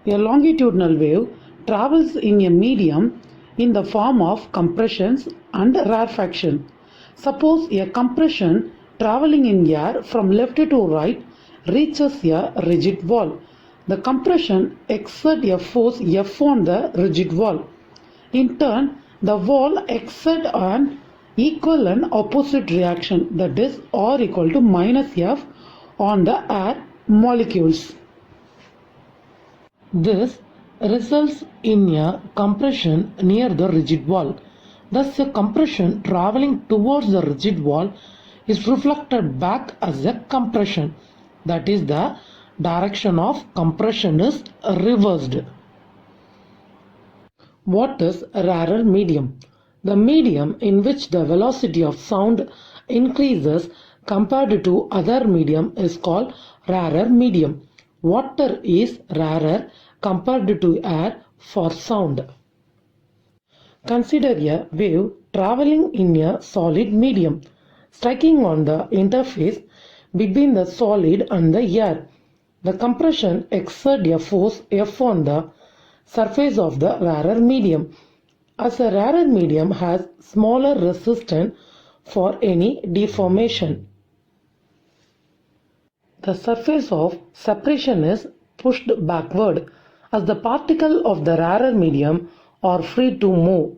A longitudinal wave travels in a medium in the form of compressions and rarefaction. Suppose a compression traveling in air from left to right reaches a rigid wall. The compression exerts a force F on the rigid wall. In turn, the wall exerts an equal and opposite reaction, that is R equal to minus F on the air molecules. This results in a compression near the rigid wall. Thus, a compression traveling towards the rigid wall is reflected back as a compression. That is, the direction of compression is reversed. What is a rarer medium? The medium in which the velocity of sound increases compared to other medium is called rarer medium. Water is rarer compared to air for sound. Consider a wave traveling in a solid medium, striking on the interface between the solid and the air. The compression exerts a force F on the surface of the rarer medium. As a rarer medium has smaller resistance for any deformation, the surface of separation is pushed backward. As the particles of the rarer medium are free to move,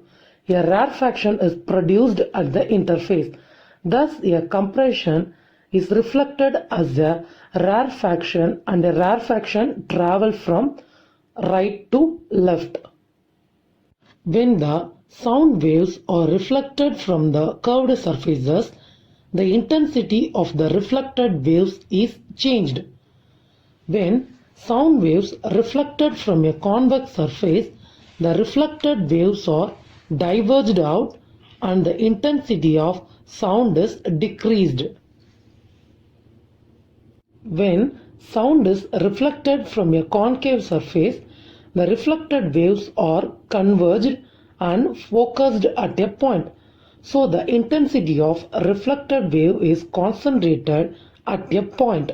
a rarefaction is produced at the interface. Thus, a compression is reflected as a rarefaction, and a rarefaction travels from right to left. When the sound waves are reflected from the curved surfaces, the intensity of the reflected waves is changed. When sound waves reflected from a convex surface, the reflected waves are diverged out and the intensity of sound is decreased. When sound is reflected from a concave surface, the reflected waves are converged and focused at a point. So the intensity of reflected wave is concentrated at a point.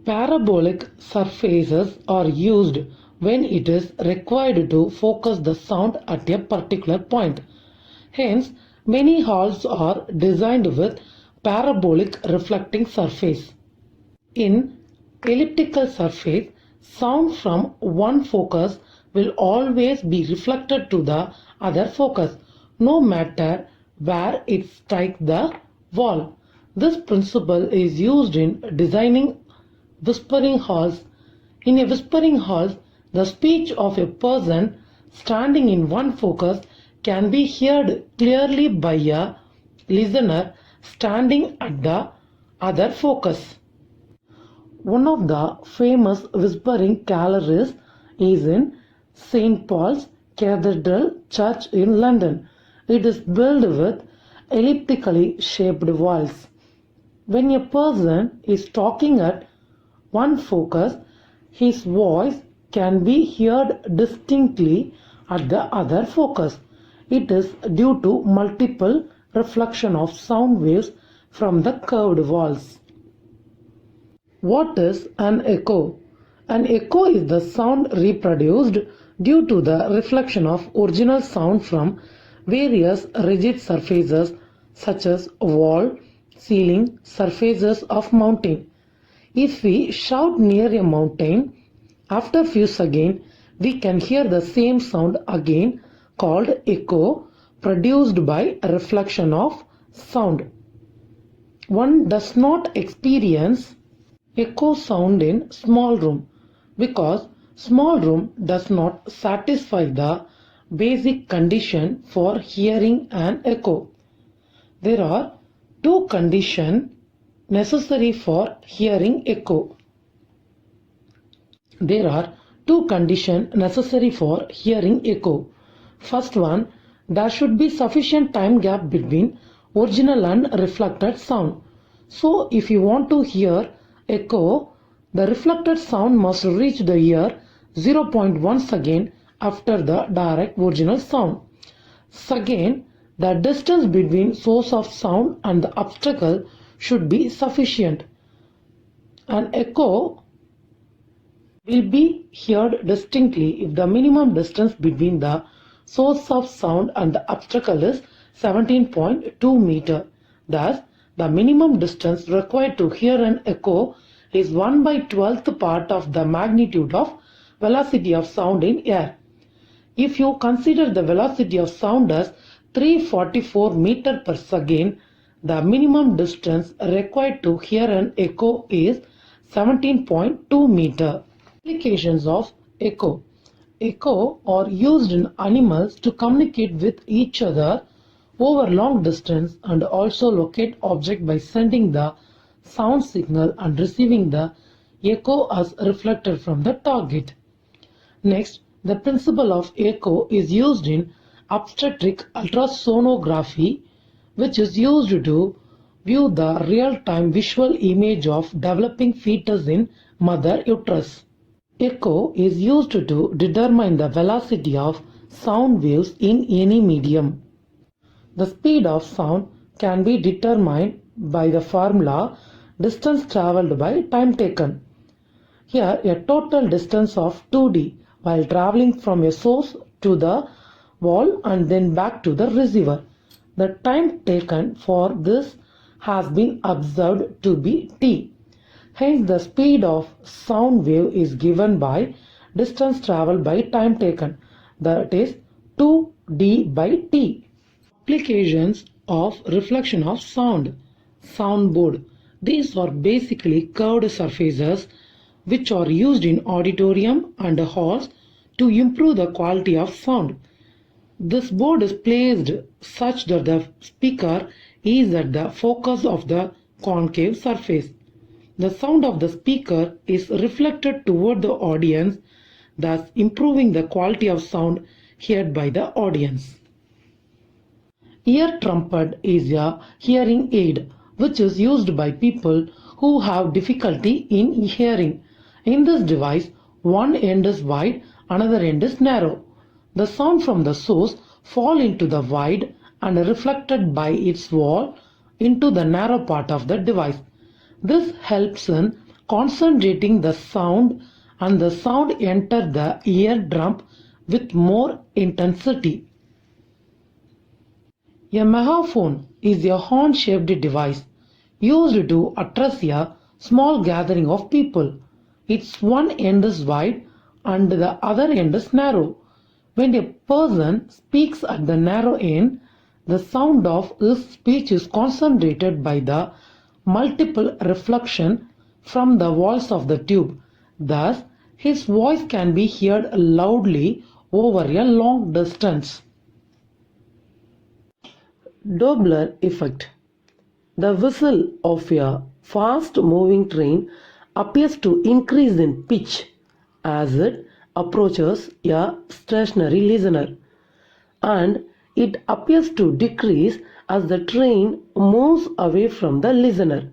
Parabolic surfaces are used when it is required to focus the sound at a particular point. Hence, many halls are designed with parabolic reflecting surface. In elliptical surface, sound from one focus will always be reflected to the other focus, no matter where it strikes the wall. This principle is used in designing whispering halls. In a whispering hall, the speech of a person standing in one focus can be heard clearly by a listener standing at the other focus. One of the famous whispering galleries is in St. Paul's Cathedral Church in London. It is built with elliptically shaped walls. When a person is talking at one focus, his voice can be heard distinctly at the other focus. It is due to multiple reflection of sound waves from the curved walls. What is an echo? An echo is the sound reproduced due to the reflection of original sound from various rigid surfaces such as wall, ceiling, surfaces of mountain. If we shout near a mountain, after few seconds we can hear the same sound again, called echo, produced by reflection of sound. One does not experience echo sound in small room because small room does not satisfy the basic condition for hearing an echo. There are two conditions necessary for hearing echo. There are two conditions necessary for hearing echo. First one, there should be sufficient time gap between original and reflected sound. So if you want to hear echo, the reflected sound must reach the ear 0.1 second after the direct original sound. Second, the distance between source of sound and the obstacle should be sufficient. An echo will be heard distinctly if the minimum distance between the source of sound and the obstacle is 17.2 meter. Thus, the minimum distance required to hear an echo is 1 by 12th part of the magnitude of velocity of sound in air. If you consider the velocity of sound as 344 meter per second, the minimum distance required to hear an echo is 17.2 meter. Applications of echo. Echo are used in animals to communicate with each other over long distance and also locate object by sending the sound signal and receiving the echo as reflected from the target. Next, the principle of echo is used in obstetric ultrasonography, which is used to view the real-time visual image of developing fetus in mother uterus. Echo is used to determine the velocity of sound waves in any medium. The speed of sound can be determined by the formula distance traveled by time taken. Here, a total distance of 2d while traveling from a source to the wall and then back to the receiver. The time taken for this has been observed to be t. Hence, the speed of sound wave is given by distance traveled by time taken, that is 2d by t. Applications of reflection of sound. Soundboard. These are basically curved surfaces which are used in auditorium and halls to improve the quality of sound. This board is placed such that the speaker is at the focus of the concave surface. The sound of the speaker is reflected toward the audience, thus improving the quality of sound heard by the audience. Ear trumpet is a hearing aid which is used by people who have difficulty in hearing. In this device, one end is wide, another end is narrow. The sound from the source falls into the wide and reflected by its wall into the narrow part of the device. This helps in concentrating the sound and the sound enters the eardrum with more intensity. A megaphone is a horn-shaped device used to address a small gathering of people. Its one end is wide and the other end is narrow. When a person speaks at the narrow end, the sound of his speech is concentrated by the multiple reflection from the walls of the tube. Thus, his voice can be heard loudly over a long distance. Doppler effect. The whistle of a fast-moving train appears to increase in pitch as it approaches a stationary listener, and it appears to decrease as the train moves away from the listener.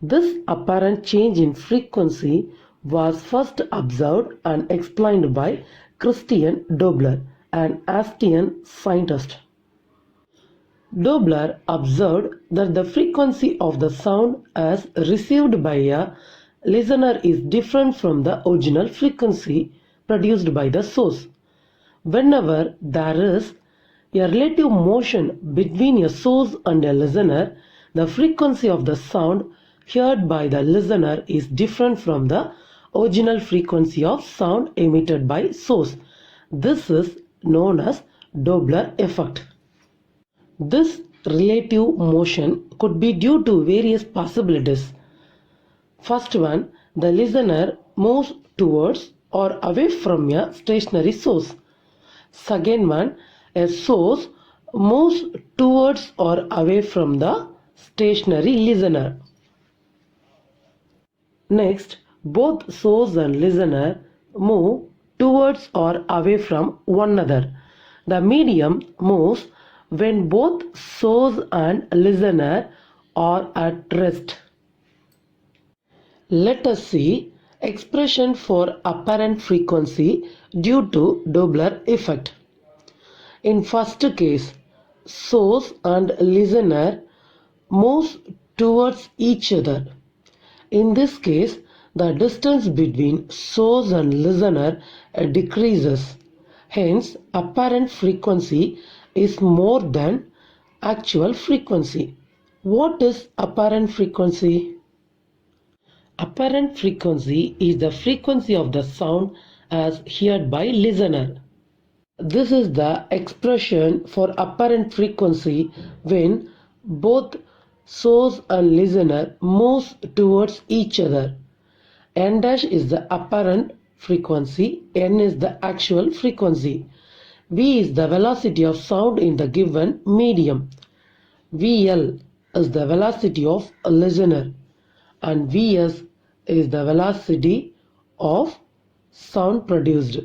This apparent change in frequency was first observed and explained by Christian Doppler, an Austrian scientist. Doppler observed that the frequency of the sound as received by a listener is different from the original frequency produced by the source. Whenever there is a relative motion between a source and a listener, the frequency of the sound heard by the listener is different from the original frequency of sound emitted by source. This is known as Doppler effect. This relative motion could be due to various possibilities. First one, the listener moves towards or away from a stationary source. Second one, a source moves towards or away from the stationary listener. Next, both source and listener move towards or away from one another. The medium moves when both source and listener are at rest. Let us see expression for apparent frequency due to Doppler effect. In first case, source and listener moves towards each other. In this case, the distance between source and listener decreases. Hence, apparent frequency is more than actual frequency. What is apparent frequency? Apparent frequency is the frequency of the sound as heard by listener. This is the expression for apparent frequency when both source and listener moves towards each other. N dash is the apparent frequency, N is the actual frequency. V is the velocity of sound in the given medium. VL is the velocity of a listener, and Vs is the velocity of sound produced.